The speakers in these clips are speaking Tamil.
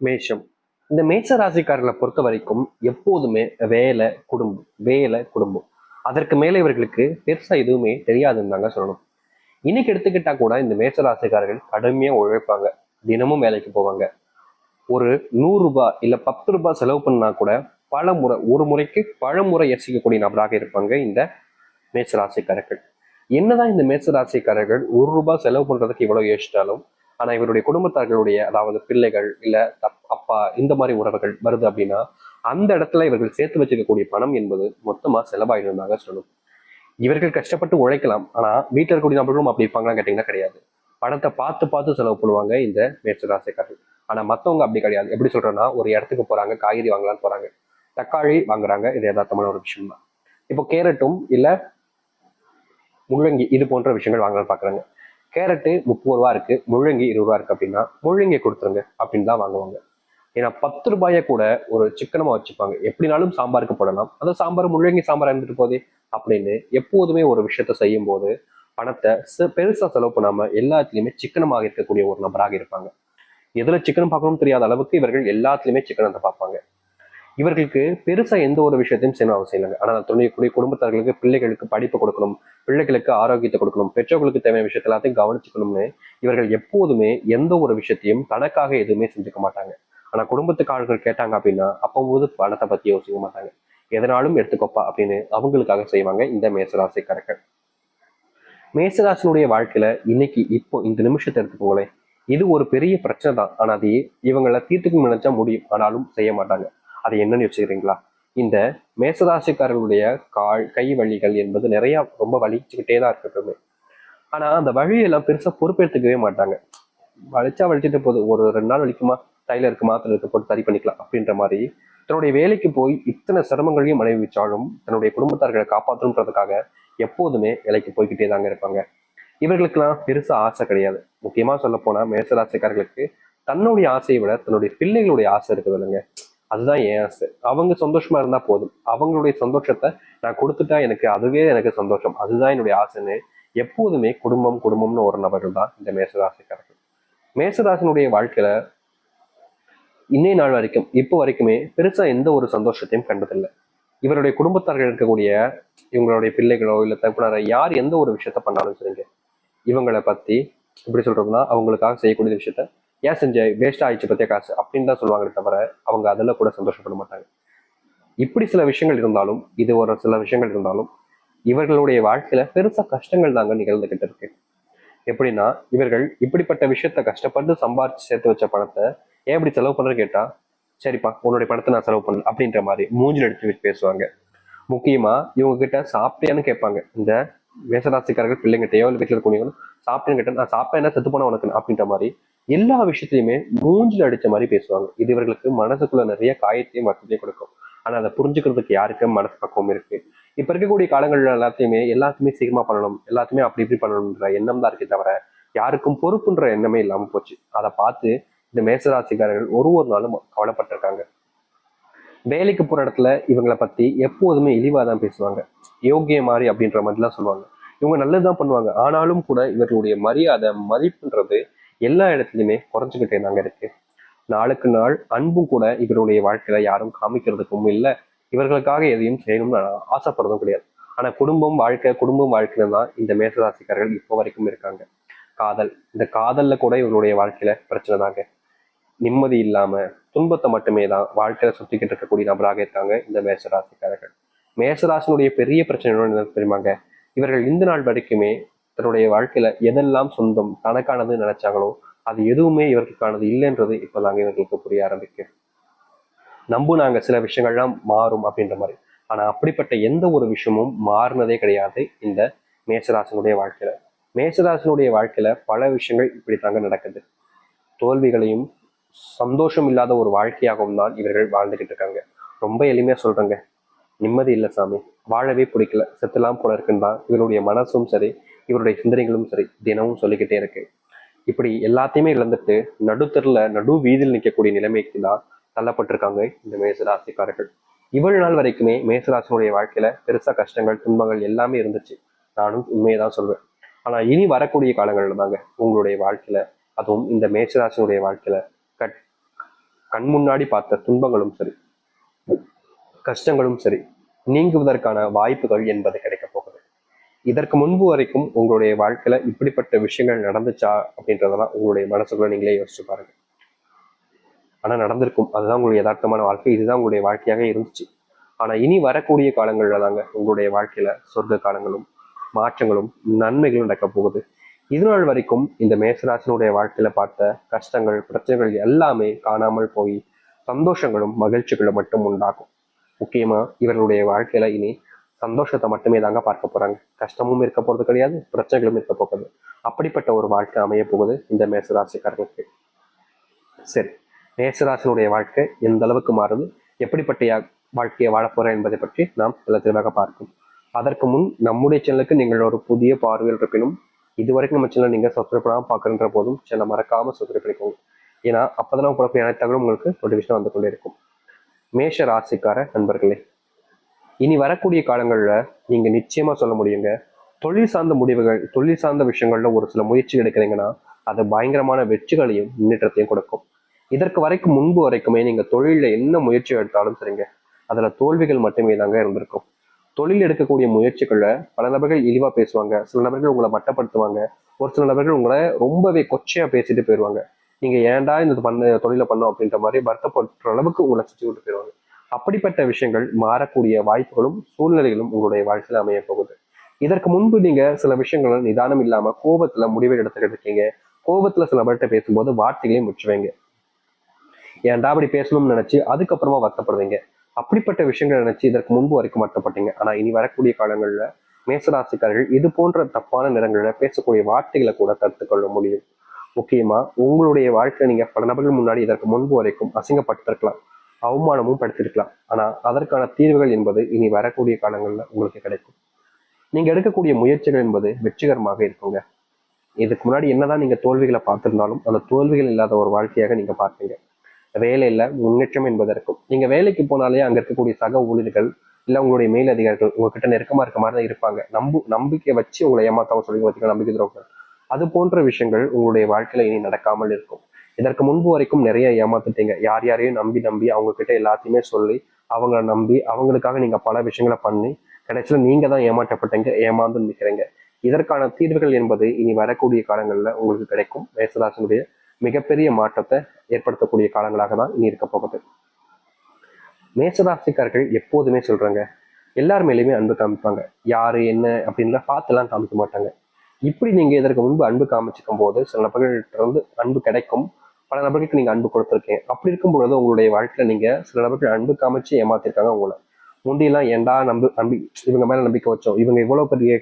மேஷம். இந்த மேஷ ராசிக்காரர்களை பொறுத்த வரைக்கும் எப்போதுமே வேலை குடும்பம் அதற்கு மேலே இவர்களுக்கு பெருசா எதுவுமே தெரியாதுன்னு தாங்க சொல்லணும். இன்னைக்கு எடுத்துக்கிட்டா கூட இந்த மேஷ ராசிக்காரர்கள் கடுமையா உழைப்பாங்க. தினமும் வேலைக்கு போவாங்க. ஒரு 100 ரூபாய் இல்ல 10 ரூபாய் செலவு பண்ணா கூட பல முறை, ஒரு முறைக்கு பல முறை யோசிக்கக்கூடிய நபராக இருப்பாங்க இந்த மேஷ ராசிக்காரர்கள். என்னதான் இந்த மேஷ ராசிக்காரர்கள் 1 ரூபாய் செலவு பண்றதுக்கு இவ்வளவு யோசிச்சாலும், ஆனா இவருடைய குடும்பத்தார்களுடைய, அதாவது பிள்ளைகள் இல்ல அப்பா இந்த மாதிரி உறவுகள் வருது அப்படின்னா, அந்த இடத்துல இவர்கள் சேர்த்து வச்சுக்கக்கூடிய பணம் என்பது மொத்தமா செலவாயிருந்தாங்க சொல்லணும். இவர்கள் கஷ்டப்பட்டு உழைக்கலாம், ஆனா வீட்டில் இருக்கக்கூடிய நபர்களும் அப்படி இருப்பாங்களான்னு கேட்டீங்கன்னா கிடையாது. பணத்தை பார்த்து பார்த்து செலவு பண்ணுவாங்க இந்த மேஷ ராசிக்காரர்கள். ஆனா மத்தவங்க அப்படி கிடையாது. எப்படி சொல்றேன்னா, ஒரு இடத்துக்கு போறாங்க, காய்கறி வாங்கலாம்னு போறாங்க, தக்காளி வாங்குறாங்க, இது யதார்த்தமான ஒரு விஷயம் தான். இப்போ கேரட்டும் இல்ல முள்ளங்கி இது போன்ற விஷயங்கள் வாங்கலாம்னு பாக்குறாங்க. கேரட்டு 30 ரூபா இருக்கு, முள்ளங்கி 20 ரூபா இருக்கு அப்படின்னா முள்ளங்கி கொடுத்துருங்க அப்படின்னு தான் வாங்குவாங்க. ஏன்னா 10 ரூபாய கூட ஒரு சிக்கனமா வச்சுப்பாங்க. எப்படினாலும் சாம்பாருக்கு போடலாம், அந்த சாம்பார் முள்ளங்கி சாம்பார் இருந்துட்டு போதே அப்படின்னு எப்போதுமே ஒரு விஷயத்த செய்யும் போது பணத்தை பெருசா செலவு பண்ணாம எல்லாத்துலயுமே சிக்கனமாக இருக்கக்கூடிய ஒரு நபராக இருப்பாங்க. எதுல சிக்கனம் பார்க்கணும்னு தெரியாத அளவுக்கு இவர்கள் எல்லாத்துலயுமே சிக்கனத்தை பார்ப்பாங்க. இவர்களுக்கு பெருசா எந்த ஒரு விஷயத்தையும் செய்யணும் அவசியம் இல்லைங்க. ஆனா துணைக்கூடிய குடும்பத்தார்களுக்கு, பிள்ளைகளுக்கு படிப்பு கொடுக்கணும், பிள்ளைகளுக்கு ஆரோக்கியத்தை கொடுக்கணும், பெற்றோர்களுக்கு தேவையான விஷயத்த எல்லாத்தையும் கவனிச்சுக்கணும்னு இவர்கள் எப்போதுமே எந்த ஒரு விஷயத்தையும் தனக்காக எதுவுமே செஞ்சுக்க மாட்டாங்க. ஆனா குடும்பத்துக்கு ஆட்கள் கேட்டாங்க அப்படின்னா அப்போது பணத்தை பத்தி யோசிக்க மாட்டாங்க. எதனாலும் எடுத்துக்கோப்பா அப்படின்னு அவங்களுக்காக செய்வாங்க இந்த மேசராசிக்காரர்கள். மேசராசினுடைய வாழ்க்கையில இன்னைக்கு இப்போ இந்த நிமிஷத்தை எடுத்துக்கோங்களேன், இது ஒரு பெரிய பிரச்சனை தான். ஆனா அது இவங்களை தீர்த்துக்கு நினைச்சா முடியும், ஆனாலும் செய்ய மாட்டாங்க. அது என்னன்னு யோசிக்கிறீங்களா? இந்த மேசராசிக்காரர்களுடைய கை வலிகள் என்பது நிறைய ரொம்ப வலிச்சுக்கிட்டே தான் இருக்கட்டுமே. ஆனா அந்த வழியெல்லாம் பெருசா பொறுப்பேற்றுக்கவே மாட்டாங்க. வலிச்சா வலிச்சுட்டு போகுது, ஒரு 2 நாள் வலிக்குமா, தைலருக்கு மாத்திரை இருக்க போட்டு சரி பண்ணிக்கலாம் அப்படின்ற மாதிரி தன்னுடைய வேலைக்கு போய் இத்தனை சிரமங்களையும் அனுபவிச்சாலும் தன்னுடைய குடும்பத்தார்களை காப்பாற்றணுன்றதுக்காக எப்போதுமே வேலைக்கு போய்கிட்டே தாங்க இருப்பாங்க. இவர்களுக்கெல்லாம் பெருசா ஆசை கிடையாது. முக்கியமா சொல்ல போனா மேசராசிக்காரர்களுக்கு தன்னுடைய ஆசையை விட தன்னுடைய பிள்ளைகளுடைய ஆசை இருக்குது இல்லைங்க, அதுதான் என் ஆசை. அவங்க சந்தோஷமா இருந்தா போதும், அவங்களுடைய சந்தோஷத்தை நான் கொடுத்துட்டா அதுவே எனக்கு சந்தோஷம், அதுதான் என்னுடைய ஆசைன்னு எப்போதுமே குடும்பம் குடும்பம்னு ஒரு நபர்கள் தான் இந்த மேசராசிக்காரர்கள். மேசராசினுடைய வாழ்க்கையில இன்னைய நாள் வரைக்கும் இப்போ வரைக்குமே பெருசா எந்த ஒரு சந்தோஷத்தையும் கண்டதில்லை. இவருடைய குடும்பத்தார்கள் இருக்கக்கூடிய இவங்களுடைய பிள்ளைகளோ இல்ல தகப்பனாரோ யார் எந்த ஒரு விஷயத்த பண்ணாலும் சரிங்க, இவங்களை பத்தி எப்படி சொல்றதுன்னா அவங்களுக்காக செய்யக்கூடிய விஷயத்த ஏன் செஞ்ச, வேஸ்ட் ஆயிடுச்சு பத்திய காசு அப்படின்னு தான் சொல்லுவாங்களே தவிர அவங்க அதில் கூட சந்தோஷப்பட மாட்டாங்க. இப்படி சில விஷயங்கள் இருந்தாலும், இது ஒரு சில விஷயங்கள் இருந்தாலும் இவர்களுடைய வாழ்க்கையில பெருசா கஷ்டங்கள் தாங்க நிகழ்ந்துகிட்டு இருக்கு. எப்படின்னா, இவர்கள் இப்படிப்பட்ட விஷயத்த கஷ்டப்பட்டு சம்பாரிச்சு சேர்த்து வச்ச பணத்தை ஏன் இப்படி செலவு பண்றேன்னு கேட்டா, சரிப்பா உன்னுடைய பணத்தை நான் செலவு பண்ணல அப்படின்ற மாதிரி மூஞ்சில் எடுத்து வச்சு பேசுவாங்க. முக்கியமா இவங்க கிட்ட சாப்பிட்டியான்னு கேட்பாங்க. இந்த மேசராசிக்காரர்கள் பிள்ளைங்கிட்டயோ இல்லை வீட்டில் இருக்கக்கூடியவங்க சாப்பிட்டேன்னு கேட்டா, நான் சாப்பிட்டேன் என்ன செத்து போனா உனக்கு அப்படின்ற மாதிரி எல்லா விஷயத்தையுமே மூஞ்சில் அடிச்ச மாதிரி பேசுவாங்க. இது இவர்களுக்கு மனசுக்குள்ள நிறைய காயத்தையும் வருத்தத்தையும் கொடுக்கும். ஆனா அதை புரிஞ்சுக்கிறதுக்கு யாருக்கும் மனசு பக்குவம் இருக்கு. இப்ப இருக்கக்கூடிய காலங்கள்ல எல்லாத்தையுமே சீக்கிரமா பண்ணணும், எல்லாத்தையுமே அப்படி இப்படி பண்ணணும்ன்ற எண்ணம் தான் இருக்கே தவிர யாருக்கும் பொறுப்புன்ற எண்ணமே இல்லாம போச்சு. அதை பார்த்து இந்த மேசராசிக்காரர்கள் ஒரு ஒரு நாளும் கவலைப்பட்டிருக்காங்க. வேலைக்கு போற இடத்துல இவங்களை பத்தி எப்போதுமே இழிவா தான் பேசுவாங்க. யோகிய மாதிரி அப்படின்ற மாதிரிலாம் சொல்லுவாங்க. இவங்க நல்லதுதான் பண்ணுவாங்க, ஆனாலும் கூட இவர்களுடைய மரியாதை மதிப்புன்றது எல்லா இடத்துலையுமே குறைஞ்சுக்கிட்டே தாங்க இருக்கு. நாளுக்கு நாள் அன்பும் கூட இவருடைய வாழ்க்கையில யாரும் காமிக்கிறதுக்கும் இல்லை, இவர்களுக்காக எதையும் செய்யணும்னு ஆசைப்படுறதும் கிடையாது. ஆனா குடும்பம் வாழ்க்கையில தான் இந்த மேசராசிக்காரர்கள் இப்போ வரைக்கும் இருக்காங்க. இந்த காதல்ல கூட இவருடைய வாழ்க்கையில பிரச்சனை தாங்க. நிம்மதி இல்லாம துன்பத்தை மட்டுமே தான் வாழ்க்கையில சுத்திக்கிட்டு இருக்கக்கூடிய நபராக இருக்காங்க இந்த மேசராசிக்காரர்கள். மேசராசினுடைய பெரிய பிரச்சனை என்ன தெரியுமாங்க? இவர்கள் இந்த நாள் வரைக்குமே தன்னுடைய வாழ்க்கையில எதெல்லாம் சொந்தம் தனக்கானது நினைச்சாங்களோ அது எதுவுமே இவர்களுக்கானது இல்லைன்றது இப்பதாங்க இவர்களுக்கு புரிய ஆரம்பிக்கு. நம்புனாங்க சில விஷயங்கள்லாம் மாறும் அப்படின்ற மாதிரி, ஆனா அப்படிப்பட்ட எந்த ஒரு விஷயமும் மாறினதே கிடையாது இந்த மேசராசினுடைய வாழ்க்கையில. மேசராசினுடைய வாழ்க்கையில பல விஷயங்கள் இப்படித்தாங்க நடக்குது. தோல்விகளையும் சந்தோஷம் இல்லாத ஒரு வாழ்க்கையாகவும் தான் இவர்கள் வாழ்ந்துகிட்டு இருக்காங்க. ரொம்ப எளிமையா சொல்றேங்க, நிம்மதி இல்லை சாமி, வாழவே பிடிக்கல, செத்துலாம் போல இருக்குன்னு தான் இவருடைய மனசும் சரி இவருடைய சிந்தனைகளும் சரி தினமும் சொல்லிக்கிட்டே இருக்கு. இப்படி எல்லாத்தையுமே இழந்துட்டு நடு வீதியில் நிற்கக்கூடிய நிலைமைக்கு தான் தள்ளப்பட்டிருக்காங்க இந்த மேசராசிக்காரர்கள். இவ்வளவு நாள் வரைக்குமே மேசராசினுடைய வாழ்க்கையில பெருசா கஷ்டங்கள் துன்பங்கள் எல்லாமே இருந்துச்சு, நானும் உண்மையை தான் சொல்வேன். ஆனா இனி வரக்கூடிய காலங்கள்ல தாங்க உங்களுடைய வாழ்க்கையில, அதுவும் இந்த மேசராசினுடைய வாழ்க்கையில கண் முன்னாடி பார்த்த துன்பங்களும் சரி, கஷ்டங்களும் சரி, நீங்குவதற்கான வாய்ப்புகள் என்பது கிடைக்க போகுது. இதற்கு முன்பு வரைக்கும் உங்களுடைய வாழ்க்கையில இப்படிப்பட்ட விஷயங்கள் நடந்துச்சா அப்படின்றதெல்லாம் உங்களுடைய மனசுக்குள்ள நீங்களே யோசிச்சு பாருங்க. ஆனா நடந்திருக்கும். அதுதான் உங்களுடைய யதார்த்தமான வாழ்க்கை, இதுதான் உங்களுடைய வாழ்க்கையாக இருந்துச்சு. ஆனா இனி வரக்கூடிய காலங்கள்ல தாங்க உங்களுடைய வாழ்க்கையில சொர்க்க காலங்களும் மாற்றங்களும் நன்மைகளும் நடக்க போகுது. இது நாள் வரைக்கும் இந்த மேசராசினுடைய வாழ்க்கையில பார்த்த கஷ்டங்கள் பிரச்சனைகள் எல்லாமே காணாமல் போய் சந்தோஷங்களும் மகிழ்ச்சிகளும் மட்டும் உண்டாகும். முக்கியமா இவர்களுடைய வாழ்க்கையில இனி சந்தோஷத்தை மட்டுமே தாங்க பார்க்க போறாங்க. கஷ்டமும் இருக்க போறது கிடையாது, பிரச்சனைகளும் இருக்க போகுது. அப்படிப்பட்ட ஒரு வாழ்க்கை அமைய போகுது இந்த மேசராசிக்காரர்களுக்கு. சரி, மேசராசினுடைய வாழ்க்கை எந்த அளவுக்கு மாறுது, எப்படிப்பட்ட வாழ்க்கையை வாழ போறேன் என்பதை பற்றி நாம் சில தெளிவாக பார்ப்போம். அதற்கு முன் நம்முடைய சேனலுக்கு நீங்கள் ஒரு புதிய பார்வையில் இருப்பினும் இதுவரைக்கும் நம்ம சேனல் நீங்க சப்ஸ்கிரைப் பண்ணாமல் பார்க்குற போதும் சேனலை மறக்காம சப்ஸ்கிரைப் பண்ணிக்கோங்க. ஏன்னா அப்பதான் குழப்பம் அனைத்தாலும் உங்களுக்கு நோட்டிஃபிகேஷன் வந்து கொண்டே இருக்கும். மேஷ ராசிக்கார நண்பர்களே, இனி வரக்கூடிய காலங்கள்ல நீங்க நிச்சயமா சொல்ல முடியுங்க, தொழில் சார்ந்த முடிவுகள், தொழில் சார்ந்த விஷயங்கள்ல ஒரு சில முயற்சி எடுக்கிறீங்கன்னா அது பயங்கரமான வெற்றிகளையும் முன்னேற்றத்தையும் கொடுக்கும். இதற்கு வரைக்கும் முன்பு வரைக்குமே நீங்க தொழில என்ன முயற்சி எடுத்தாலும் சரிங்க, அதுல தோல்விகள் மட்டுமே தாங்க இருந்திருக்கும். தொழில் எடுக்கக்கூடிய முயற்சிகள்ல பல நபர்கள் இழிவா பேசுவாங்க, சில நபர்கள் உங்களை மட்டப்படுத்துவாங்க, ஒரு சில நபர்கள் உங்களை ரொம்பவே கொச்சையா பேசிட்டு போயிடுவாங்க. நீங்க ஏன்டா இந்த தொழிலை பண்ணோம் அப்படின்ற மாதிரி வருத்தப்படுற அளவுக்கு உங்களை சுற்றி விட்டு போயிடுவாங்க. அப்படிப்பட்ட விஷயங்கள் மாறக்கூடிய வாய்ப்புகளும் சூழ்நிலைகளும் உங்களுடைய வாழ்க்கையில அமைய போகுது. இதற்கு முன்பு நீங்க சில விஷயங்கள் நிதானம் இல்லாம கோபத்துல முடிவை எடுத்துக்கிட்டு இருக்கீங்க. கோபத்துல சில பேர்கிட்ட பேசும்போது வார்த்தைகளையும் முச்சுவீங்க. ஏன்டா அப்படி பேசணும்னு நினைச்சு அதுக்கப்புறமா வருத்தப்படுவீங்க. அப்படிப்பட்ட விஷயங்களை நினைச்சு இதற்கு முன்பு வரைக்கும் வருத்தப்பட்டீங்க. ஆனா இனி வரக்கூடிய காலங்கள்ல மேசராசிக்காரர்கள் இது போன்ற தப்பான நிறங்கள்ல பேசக்கூடிய வார்த்தைகளை கூட கற்றுக்கொள்ள முடியும். முக்கியமா உங்களுடைய வாழ்க்கை நீங்க பல நபர்கள் முன்னாடி இதற்கு முன்பு வரைக்கும் அசிங்கப்பட்டிருக்கலாம், அவமானமும் படுத்திருக்கலாம். ஆனா அதற்கான தீர்வுகள் என்பது இனி வரக்கூடிய காலங்கள்ல உங்களுக்கு கிடைக்கும். நீங்க எடுக்கக்கூடிய முயற்சிகள் என்பது வெற்றிகரமாக இருக்குங்க. இதுக்கு முன்னாடி என்னதான் நீங்க தோல்விகளை பார்த்திருந்தாலும் அந்த தோல்விகள் இல்லாத ஒரு வாழ்க்கையாக நீங்க பார்ப்பீங்க. வேலையில முன்னேற்றம் என்பதற்கும் நீங்க வேலைக்கு போனாலே அங்க இருக்கக்கூடிய சக ஊழியர்கள் இல்ல உங்களுடைய மேல் அதிகாரிகள் உங்ககிட்ட நெருக்கமா இருக்க மாதிரி தான் இருப்பாங்க. நம்பிக்கை வச்சு உங்களை ஏமாத்தாம சொல்லி பார்த்தீங்கன்னா நம்பிக்கை துரோகம், அது போன்ற விஷயங்கள் உங்களுடைய வாழ்க்கையில இனி நடக்காமல் இருக்கும். இதற்கு முன்பு வரைக்கும் நிறைய ஏமாத்துட்டீங்க. யார் யாரையும் நம்பி நம்பி அவங்க கிட்ட எல்லாத்தையுமே சொல்லி அவங்கள நம்பி அவங்களுக்காக நீங்க பல விஷயங்களை பண்ணி கடைசியில நீங்க தான் ஏமாற்றப்பட்டீங்க, ஏமாந்து நிற்கிறீங்க. இதற்கான தீர்வுகள் என்பது இனி வரக்கூடிய காலங்கள்ல உங்களுக்கு கிடைக்கும். மேசராசினுடைய மிகப்பெரிய மாற்றத்தை ஏற்படுத்தக்கூடிய காலங்களாக தான் இனி இருக்க போகுது. மேசராசிக்காரர்கள் எப்போதுமே சொல்றாங்க, எல்லார் மேலேயுமே அன்பு காமிப்பாங்க. யாரு என்ன அப்படின்லாம் பார்த்துலாம் காமிக்க மாட்டாங்க. இப்படி நீங்க இதற்கு முன்பு அன்பு காமிச்சிக்கும் போது சில நபர்கள்ட்ட இருந்து அன்பு கிடைக்கும். பல நபர்களுக்கு நீங்க அன்பு கொடுத்துருக்கீங்க. அப்படி இருக்கும் பொழுது உங்களுடைய வாழ்க்கையில நீங்க சில நபர்கள் அன்பு காமிச்சு ஏமாத்திருக்காங்க உங்களை. முந்தியெல்லாம் ஏண்டா நம்பி இவங்க மேல நம்பிக்கை வச்சோம், இவங்க இவ்வளவு பெரிய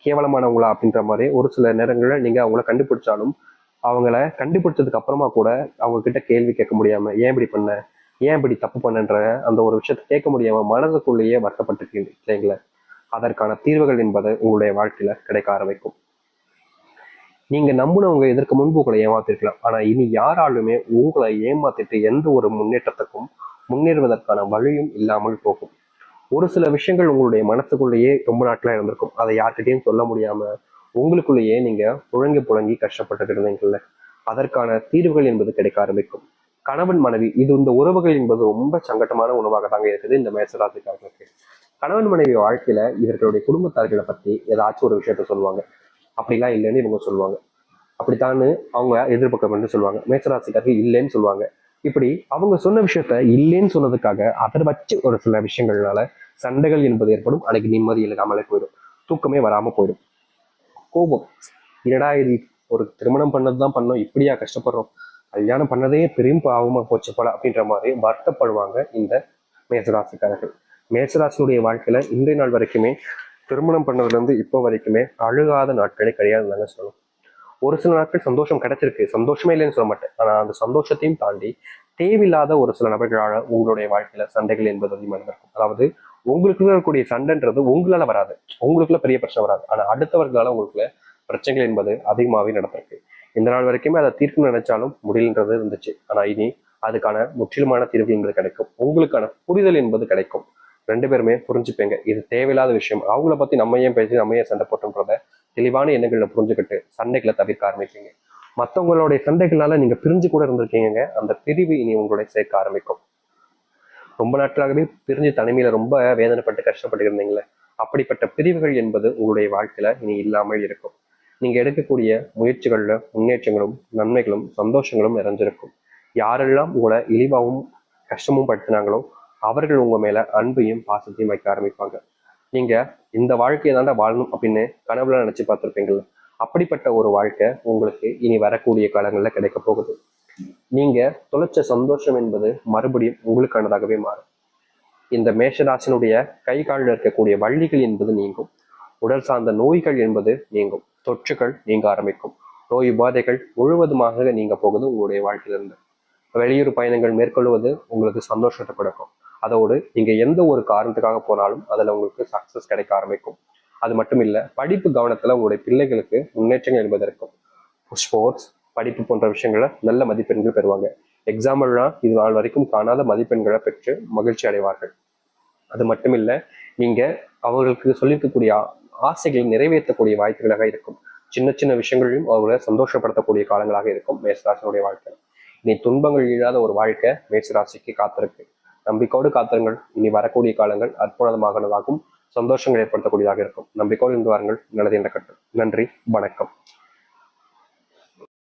கேவலமானவங்களா அப்படின்ற மாதிரி ஒரு சில நேரங்களில் நீங்க அவங்கள கண்டுபிடிச்சாலும் அவங்கள கண்டுபிடிச்சதுக்கு அப்புறமா கூட அவங்க கிட்ட கேள்வி கேட்க முடியாம ஏன் இப்படி பண்ண, ஏன் இப்படி தப்பு பண்ணன்ற அந்த ஒரு விஷயத்த கேட்க முடியாம மனதுக்குள்ளேயே வருத்தப்பட்டிருக்கீங்க இல்லைங்களா? அதற்கான தீர்வுகள் என்பது உங்களுடைய வாழ்க்கையில கிடைக்க ஆரம்பிக்கும். நீங்க நம்பினவங்க இதற்கு முன்பு உங்களை ஏமாத்திருக்கலாம். ஆனா இனி யாராலுமே உங்களை ஏமாத்திட்டு எந்த ஒரு முன்னேற்றத்துக்கும் முன்னேறுவதற்கான வழியும் இல்லாமல் போகும். ஒரு சில விஷயங்கள் உங்களுடைய மனசுக்குள்ளேயே ரொம்ப நாட்களா இருந்திருக்கும். அதை யார்கிட்டையும் சொல்ல முடியாம உங்களுக்குள்ளேயே நீங்க புழங்கி கஷ்டப்பட்டு இருந்தீங்கல்ல, அதற்கான தீர்வுகள் என்பது கிடைக்க ஆரம்பிக்கும். கணவன் மனைவி இந்த உறவுகள் என்பது ரொம்ப சங்கட்டமான உணவாக தாங்க இருக்குது இந்த மேசராசிக்காரர்களுக்கு. கணவன் மனைவி வாழ்க்கையில இவர்களுடைய குடும்பத்தார்களை பத்தி ஏதாச்சும் ஒரு விஷயத்த சொல்லுவாங்க. அப்படிலாம் இல்லைன்னு இவங்க சொல்லுவாங்க. அப்படித்தான்னு அவங்க எதிர்பக்கம் வந்து சொல்லுவாங்க. மேசராசிக்காரர்கள் இல்லைன்னு சொல்லுவாங்க. இப்படி அவங்க சொன்ன விஷயத்த இல்லைன்னு சொன்னதுக்காக அதை வச்சு ஒரு சில விஷயங்கள்னால சண்டைகள் என்பது ஏற்படும். அன்னைக்கு நிம்மதி இல்லாமலே போயிடும், தூக்கமே வராம போயிடும். கோபம், என்னடா இது, ஒரு திருமணம் பண்ணதுதான் பண்ணோம், இப்படியா கஷ்டப்படுறோம், கல்யாணம் பண்ணதே பெரும் பாவமா போச்சு போல அப்படின்ற மாதிரி வருத்தப்படுவாங்க இந்த மேசராசிக்காரர்கள். மேசராசியுடைய வாழ்க்கையில இன்றைய நாள் வரைக்குமே திருமணம் பண்ணதுல இருந்து இப்போ வரைக்குமே அழுகாத நாட்களே கிடையாதுதாங்க சொல்லணும். ஒரு சில நாட்கள் சந்தோஷம் கிடைச்சிருக்கு, சந்தோஷமே இல்லைன்னு சொல்ல மாட்டேன். ஆனா அந்த சந்தோஷத்தையும் தாண்டி தேவையில்லாத ஒரு சில நபர்களால உங்களுடைய வாழ்க்கையில சண்டைகள் என்பது அதிகமாக இருக்கும். அதாவது உங்களுக்குள்ள இருக்கக்கூடிய சண்டைன்றது உங்களால வராது, உங்களுக்குள்ள பெரிய பிரச்சனை வராது. ஆனா அடுத்தவர்களால உங்களுக்குள்ள பிரச்சனைகள் என்பது அதிகமாகவே நடந்திருக்கு. இந்த நாள் வரைக்குமே அதை தீர்க்கணும்னு நினைச்சாலும் முடியலன்றது இருந்துச்சு. ஆனா இனி அதுக்கான முற்றிலுமான தீர்வு என்பது கிடைக்கும். உங்களுக்கான புரிதல் என்பது கிடைக்கும். ரெண்டு பேருமே புரிஞ்சுப்பீங்க இது தேவையில்லாத விஷயம், அவங்கள பத்தி நம்ம ஏன் பேசி நம்ம ஏன் சண்டை போட்டோம்ன்றத தெளிவான எண்ணங்களை புரிஞ்சுக்கிட்டு சண்டைகளை தவிர்க்க ஆரம்பிப்பீங்க. மற்றவங்களுடைய சண்டைகளால நீங்க பிரிஞ்சு கூட இருந்திருக்கீங்க. அந்த பிரிவு இனி உங்களுடைய சேர்க்க ஆரம்பிக்கும். ரொம்ப நாட்களாகவே பிரிஞ்சு தனிமையில ரொம்ப வேதனைப்பட்டு கஷ்டப்பட்டு இருந்தீங்களே, அப்படிப்பட்ட பிரிவுகள் என்பது உங்களுடைய வாழ்க்கையில இனி இல்லாமல் இருக்கும். நீங்க எடுக்கக்கூடிய முயற்சிகள்ல முன்னேற்றங்களும் நன்மைகளும் சந்தோஷங்களும் நிறைஞ்சிருக்கும். யாரெல்லாம் உங்களை இழிவாகவும் கஷ்டமும் படுத்தினாங்களோ அவர்கள் உங்க மேல அன்பையும் பாசத்தையும் வைக்க ஆரம்பிப்பாங்க. நீங்க இந்த வாழ்க்கையை தாண்டா வாழணும் அப்படின்னு கனவுல நினைச்சு பார்த்துருப்பீங்கள்ல, அப்படிப்பட்ட ஒரு வாழ்க்கை உங்களுக்கு இனி வரக்கூடிய காலங்கள்ல கிடைக்க போகுது. நீங்க தொலைச்ச சந்தோஷம் என்பது மறுபடியும் உங்களுக்கானதாகவே மாறும். இந்த மேஷராசினுடைய கை காலில் இருக்கக்கூடிய வள்ளிகள் என்பது நீங்கும். உடல் சார்ந்த நோய்கள் என்பது நீங்கும். தொற்றுகள் நீங்க ஆரம்பிக்கும். நோய் உபாதைகள் முழுவதுமாக நீங்க போகுது உங்களுடைய வாழ்க்கையிலிருந்து. வெளியூர் பயணங்கள் மேற்கொள்வது உங்களுக்கு சந்தோஷத்தை கொடுக்கும். அதோடு நீங்க எந்த ஒரு காரணத்துக்காக போனாலும் அதுல உங்களுக்கு சக்சஸ் கிடைக்க ஆரம்பிக்கும். அது மட்டும் இல்ல, படிப்பு கவனத்துல உங்களுடைய பிள்ளைகளுக்கு முன்னேற்றங்கள் என்பதற்கும் ஸ்போர்ட்ஸ் படிப்பு போன்ற விஷயங்களை நல்ல மதிப்பெண்கள் பெறுவாங்க. எக்ஸாம்பிள்லாம் இது நாள் வரைக்கும் காணாத மதிப்பெண்களை பெற்று மகிழ்ச்சி அடைவார்கள். அது மட்டும் இல்ல, நீங்க அவர்களுக்கு சொல்லியிருக்கக்கூடிய ஆசைகளை நிறைவேற்றக்கூடிய வாய்ப்புகளாக இருக்கும். சின்ன சின்ன விஷயங்களையும் அவர்களை சந்தோஷப்படுத்தக்கூடிய காலங்களாக இருக்கும் மேசராசினுடைய வாழ்க்கை. இனி துன்பங்கள் இல்லாத ஒரு வாழ்க்கை மேசராசிக்கு காத்திருக்கு. நம்பிக்கையோடு காத்திருங்கள். இனி வரக்கூடிய காலங்கள் அற்புதமாகனதாகவும் சந்தோஷங்கள் ஏற்படுத்தக்கூடியதாக இருக்கும். நம்பிக்கையோடு இருந்து வாருங்கள். நல்லது என்ற கட்டம். நன்றி, வணக்கம்.